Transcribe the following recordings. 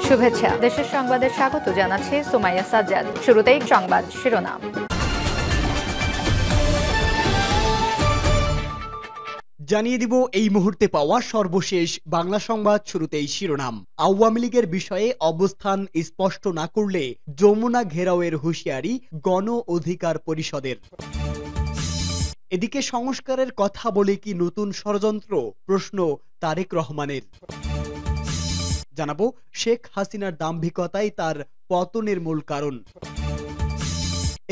শুভেচ্ছা। দেশের সংবাদে স্বাগত জানাচ্ছি সুমাইয়া সাজ্জাদ। শুরুতেই সংবাদ শিরোনাম। জানিয়ে দিব এই মুহূর্তে পাওয়া সর্বশেষ বাংলা সংবাদ। শুরুতেই শিরোনাম। আওয়ামী লীগের বিষয়ে অবস্থান স্পষ্ট না করলে যমুনা ঘেরাওয়ের হুঁশিয়ারি গণ অধিকার পরিষদের। এদিকে সংস্কারের কথা বলে কি নতুন ষড়যন্ত্র, প্রশ্ন তারেক রহমানের। জানাবো শেখ হাসিনার দাম্ভিকতাই তার পতনের মূল কারণ।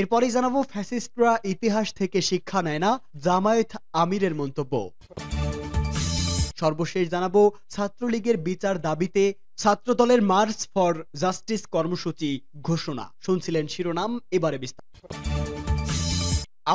এরপরে জানাবো ফ্যাসিস্টরা ইতিহাস থেকে শিক্ষা নেয় না, জামায়াত আমিরের মন্তব্য। সর্বশেষ জানাবো ছাত্রলীগের বিচার দাবিতে ছাত্রদলের মার্চ ফর জাস্টিস কর্মসূচি ঘোষণা। শুনছিলেন শিরোনাম, এবারে বিস্তারিত।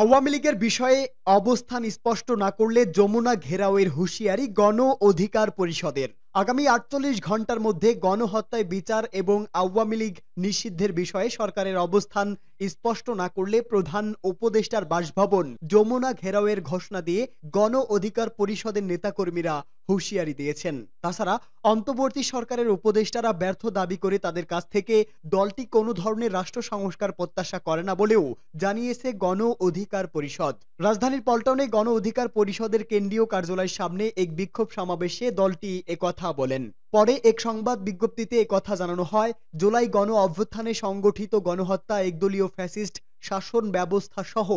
আওয়ামী লীগের বিষয়ে অবস্থান স্পষ্ট না করলে যমুনা ঘেরাওয়ের হুঁশিয়ারি গণ অধিকার পরিষদের। আগামী ৪৮ ঘন্টার মধ্যে গণহত্যায় বিচার এবং আওয়ামী লীগ নিষিদ্ধের বিষয়ে সরকারের অবস্থান স্পষ্ট না করলে প্রধান উপদেষ্টার বাসভবন যমুনা ঘেরাওয়ের ঘোষণা দিয়ে গণ অধিকার পরিষদের নেতাকর্মীরা হুঁশিয়ারি দিয়েছেন। তাছাড়া অন্তর্বর্তী সরকারের উপদেষ্টারা ব্যর্থ দাবি করে তাদের কাছ থেকে দলটি কোনো ধরনের রাষ্ট্র সংস্কার প্রত্যাশা করে না বলেও জানিয়েছে গণ অধিকার পরিষদ। রাজধানীর পল্টনে গণ অধিকার পরিষদের কেন্দ্রীয় কার্যালয়ের সামনে এক বিক্ষোভ সমাবেশে দলটি একথা বলেন। পরে এক সংবাদ বিজ্ঞপ্তিতে একথা জানানো হয়, জুলাই গণ অভ্যুত্থানে সংগঠিত গণহত্যা, একদলীয় ফ্যাসিস্ট শাসন ব্যবস্থা সহ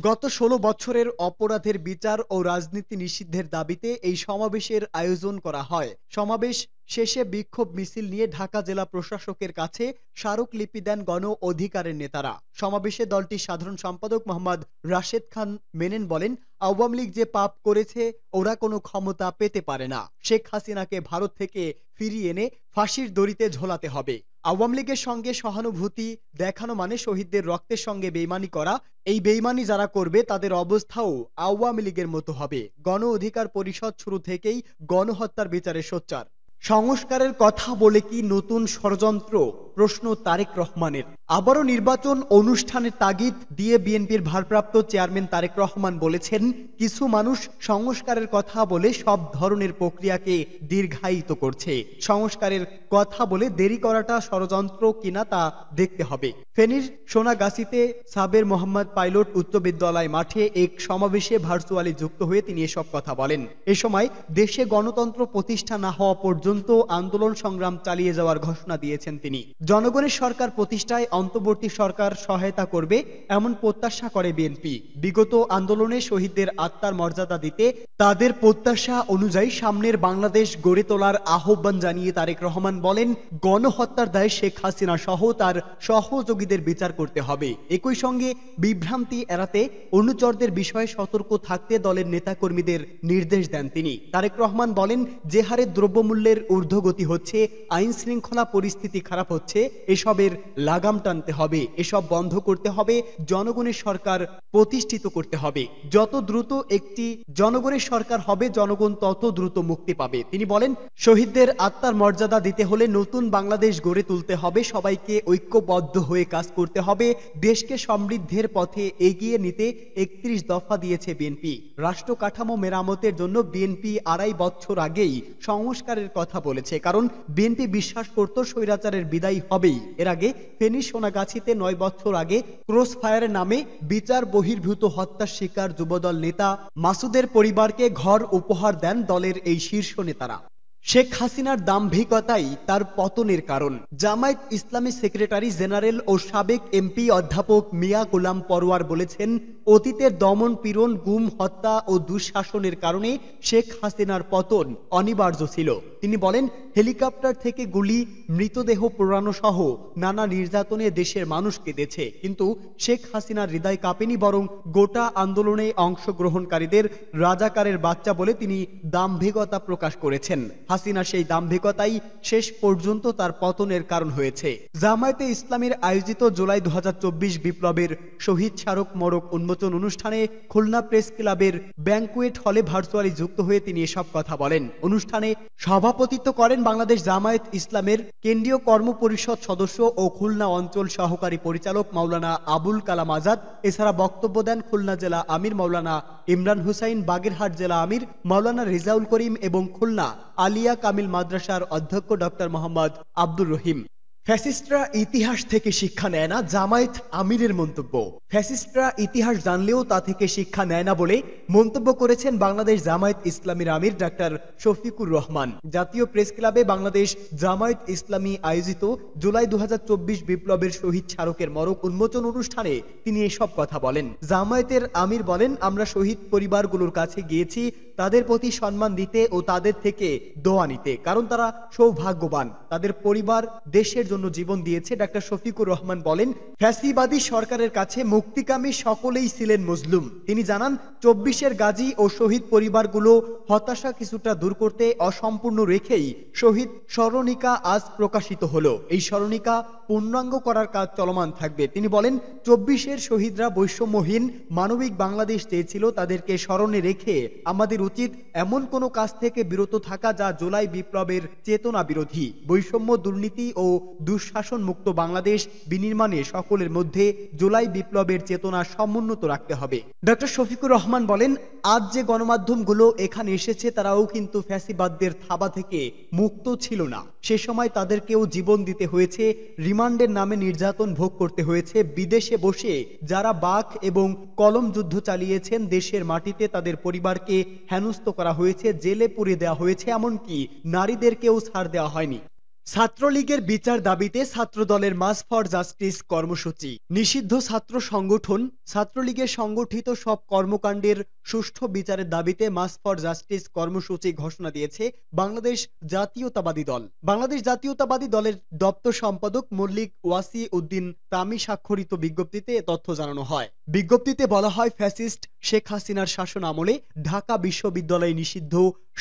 গত ১৬ বছরের অপরাধের বিচার ও রাজনীতি নিষিদ্ধের দাবিতে এই সমাবেশের আয়োজন করা হয়। সমাবেশ শেষে বিক্ষোভ মিছিল নিয়ে ঢাকা জেলা প্রশাসকের কাছে স্মারকলিপি দেন গণ অধিকারের নেতারা। সমাবেশে দলটির সাধারণ সম্পাদক মোহাম্মদ রাশেদ খান মেনেন বলেন, আওয়ামী লীগ যে পাপ করেছে ওরা কোনো ক্ষমতা পেতে পারে না। শেখ হাসিনাকে ভারত থেকে ফিরিয়ে এনে ফাঁসির দড়িতে ঝোলাতে হবে। আওয়ামী লীগের সঙ্গে সহানুভূতি দেখানো মানে শহীদদের রক্তের সঙ্গে বেইমানি করা। এই বেইমানি যারা করবে তাদের অবস্থাও আওয়ামী লীগের মতো হবে। গণ অধিকার পরিষদ শুরু থেকেই গণহত্যার বিচারে সোচ্চার। সংস্কারের কথা বলে কি নতুন ষড়যন্ত্র, প্রশ্ন তারেক রহমানের। আবারও নির্বাচন অনুষ্ঠানের তাগিদ দিয়ে বিএনপির ভারপ্রাপ্ত চেয়ারম্যান তারেক রহমান বলেছেন, কিছু মানুষ সংস্কারের কথা বলে সব ধরনের প্রক্রিয়াকে দীর্ঘায়িত করছে। সংস্কারের কথা বলে দেরি করাটা ষড়যন্ত্র কিনা তা দেখতে হবে। ফেনীর সোনাগাছিতে সাবের মোহাম্মদ পাইলট উচ্চ বিদ্যালয় মাঠে এক সমাবেশে ভার্চুয়ালি যুক্ত হয়ে তিনি এসব কথা বলেন। এ সময় দেশে গণতন্ত্র প্রতিষ্ঠা না হওয়া পর্যন্ত আন্দোলন সংগ্রাম চালিয়ে যাওয়ার ঘোষণা দিয়েছেন তিনি। জনগণের সরকার প্রতিষ্ঠায় অন্তর্বর্তী সরকার সহায়তা করবে এমন প্রত্যাশা করে বিএনপি। বিগত আন্দোলনে শহীদদের আত্মার মর্যাদা দিতে তাদের প্রত্যাশা অনুযায়ী সামনের বাংলাদেশ গড়ে তোলার আহ্বান জানিয়ে তারেক রহমান বলেন, গণহত্যার দায়ে শেখ হাসিনা সহ তার সহযোগীদের বিচার করতে হবে। একই সঙ্গে বিভ্রান্তি এড়াতে অনুচরদের বিষয়ে সতর্ক থাকতে দলের নেতাকর্মীদের নির্দেশ দেন তিনি। তারেক রহমান বলেন, যে হারে দ্রব্যমূল্যের ঊর্ধ্বগতি হচ্ছে, আইন শৃঙ্খলা পরিস্থিতি খারাপ হচ্ছে, এসবের লাগাম টানতে হবে, এসব বন্ধ করতে হবে, জনগণের সরকার প্রতিষ্ঠিত করতে হবে। যত দ্রুত একটি জনগণের সরকার হবে, জনগণ তত দ্রুত মুক্তি পাবে। তিনি বলেন, শহীদদের আত্মার মর্যাদা দিতে হলে নতুন বাংলাদেশ গড়ে তুলতে হবে, সবাইকে ঐক্যবদ্ধ হয়ে কাজ করতে হবে, দেশকে সমৃদ্ধির পথে এগিয়ে নিতে ৩১ দফা দিয়েছে বিএনপি। রাষ্ট্র কাঠামো মেরামতের জন্য বিএনপি ২.৫ বছর আগেই সংস্কারের কথা বলেছে, কারণ বিএনপি বিশ্বাস করত স্বৈরাচারের বিদায় হবেই। এর আগে ফেনী সোনাগাছিতে ৯ বছর আগে ক্রস ফায়ারের নামে বিচার বহির্ভূত হত্যার শিকার যুবদল নেতা মাসুদের পরিবারকে ঘর উপহার দেন দলের এই শীর্ষ নেতারা। শেখ হাসিনার দাম্ভিকতাই তার পতনের কারণ। জামায়াত ইসলামী সেক্রেটারি জেনারেল ও সাবেক এমপি অধ্যাপক মিয়া গোলাম পরোয়ার বলেছেন, অতীতের দমন পীড়ন, গুম, হত্যা ও দুঃশাসনের কারণে শেখ হাসিনার পতন অনিবার্য ছিল। তিনি বলেন, হেলিকপ্টার থেকে গুলি, মৃতদেহ পোড়ানো সহ নানা নির্যাতনে দেশের মানুষ কেঁদেছে, কিন্তু শেখ হাসিনার হৃদয় কাঁপেনি, বরং গোটা আন্দোলনে অংশগ্রহণকারীদের রাজাকারের বাচ্চা বলে তিনি দাম্ভিকতা প্রকাশ করেছেন। হাসিনা সেই দাম্ভিকতাই শেষ পর্যন্ত তার পতনের কারণ হয়েছে। জামায়াতে ইসলামীর আয়োজিত জুলাই ২০২৪ বিপ্লবের শহীদ স্মারক মোড়ক উন্মোচন উন্মোচন অনুষ্ঠানে খুলনা প্রেস ক্লাবের ব্যাংকুয়েট হলে ভার্চুয়ালি যুক্ত হয়ে তিনি এসব কথা বলেন। অনুষ্ঠানে সভাপতিত্ব করেন বাংলাদেশ জামায়াত ইসলামের কেন্দ্রীয় কর্মপরিষদ সদস্য ও খুলনা অঞ্চল সহকারী পরিচালক মাওলানা আবুল কালাম আজাদ। এছাড়া বক্তব্য দেন খুলনা জেলা আমির মাওলানা ইমরান হুসাইন, বাগেরহাট জেলা আমির মাওলানা রেজাউল করিম এবং খুলনা আলিয়া কামিল মাদ্রাসার অধ্যক্ষ ডক্টর মোহাম্মদ আব্দুর রহিম। ফ্যাসিস্টরা ইতিহাস থেকে শিক্ষা নেয় না, জামায়াত আমিরের মন্তব্য। ফ্যাসিস্টরা ইতিহাস জানলেও তা থেকে শিক্ষা নেয় না বলে মন্তব্য করেছেন বাংলাদেশ জামায়াত ইসলামীর আমির ডাক্তার শফিকুর রহমান। জাতীয় প্রেস ক্লাবে বাংলাদেশ জামায়াত ইসলামী আয়োজিত জুলাই 2024 বিপ্লবের শহীদ স্মারকের মরক উন্মোচন অনুষ্ঠানে তিনি এসব কথা বলেন। জামায়াতের আমির বলেন, আমরা শহীদ পরিবারগুলোর কাছে গিয়েছি তাদের প্রতি সম্মান দিতে ও তাদের থেকে দোয়া নিতে, কারণ তারা সৌভাগ্যবান, তাদের পরিবার দেশের জন্য জীবন দিয়েছে। ডাক্তার শফিকুর রহমান বলেন, ফ্যাসিবাদী সরকারের কাছে মুক্তিকামী সকলেই ছিলেন মজলুম। তিনি জানান, 24-এর গাজী ও শহীদ পরিবারগুলো হতাশা কিছুটা দূর করতে অসম্পূর্ণ রেখেই শহীদ স্মরণিকা আজ প্রকাশিত হলো। এই স্মরণিকা পূর্ণাঙ্গ করার কাজ চলমান থাকবে। তিনি বলেন, 24-এর শহীদরা বৈষম্যহীন মানবিক বাংলাদেশ চেয়েছিল, তাদেরকে স্মরণে রেখে আমাদের উচিত এমন কোনো কাজ থেকে বিরত থাকা যা জুলাই বিপ্লবের চেতনা বিরোধী। বৈষম্য, দুর্নীতি ও দুঃশাসন মুক্ত বাংলাদেশ বিনির্মাণে সকলের মধ্যে জুলাই বিপ্লবের চেতনা সমুন্নত রাখতে হবে। ডক্টর শফিকুর রহমান বলেন, আজ যে গণমাধ্যমগুলো এখানে এসেছে তারাও কিন্তু ফ্যাসিবাদদের থাবা থেকে মুক্ত ছিল না। সে সময় তাদেরকেও জীবন দিতে হয়েছে, রিমান্ডের নামে নির্যাতন ভোগ করতে হয়েছে। বিদেশে বসে যারা বাক এবং কলম যুদ্ধ চালিয়েছেন, দেশের মাটিতে তাদের পরিবারকে হেনস্থ করা হয়েছে, জেলে পুরে দেওয়া হয়েছে, এমনকি নারীদেরকেও ছাড় দেওয়া হয়নি। ছাত্রলীগের বিচার দাবিতে ছাত্রদলের মার্চ ফর জাস্টিস কর্মসূচি। নিষিদ্ধ ছাত্র সংগঠন ছাত্রলীগের সংগঠিত সব কর্মকাণ্ডের সুষ্ঠু বিচারের দাবিতে মার্চ ফর জাস্টিস কর্মসূচি ঘোষণা দিয়েছে বাংলাদেশ জাতীয়তাবাদী দল। বাংলাদেশ জাতীয়তাবাদী দলের দপ্তর সম্পাদক মল্লিক ওয়াসি উদ্দিন তামি স্বাক্ষরিত বিজ্ঞপ্তিতে এ তথ্য জানানো হয়। বিজ্ঞপ্তিতে বলা হয়, ফ্যাসিস্ট শেখ হাসিনার শাসন আমলে ঢাকা বিশ্ববিদ্যালয়ে নিষিদ্ধ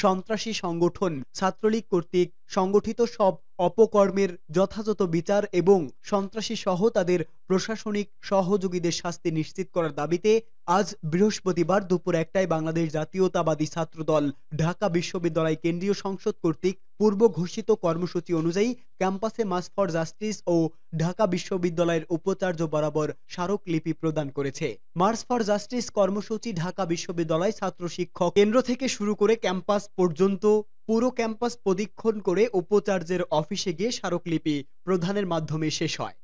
সন্ত্রাসী সংগঠন ছাত্রলীগ কর্তৃক সংগঠিত সব অপকর্মের যথাযথ বিচার এবং সন্ত্রাসী সহ তাদের প্রশাসনিক সহযোগীদের শাস্তি নিশ্চিত করার দাবিতে আজ বৃহস্পতিবার দুপুর 1টায় বাংলাদেশ জাতীয়তাবাদী ছাত্রদল ঢাকা বিশ্ববিদ্যালয় কেন্দ্রীয় সংসদ কর্তৃক পূর্ব ঘোষিত কর্মসূচি অনুযায়ী ক্যাম্পাসে মার্চ ফর জাস্টিস ও ঢাকা বিশ্ববিদ্যালয়ের উপাচার্য বরাবর স্মারকলিপি প্রদান করেছে। মার্চ ফর জাস্টিস কর্মসূচি ঢাকা বিশ্ববিদ্যালয় ছাত্র শিক্ষক কেন্দ্র থেকে শুরু করে ক্যাম্পাস পর্যন্ত পুরো ক্যাম্পাস প্রদক্ষিণ করে উপাচার্যের অফিসে গিয়ে স্মারকলিপি প্রদানের মাধ্যমে শেষ হয়।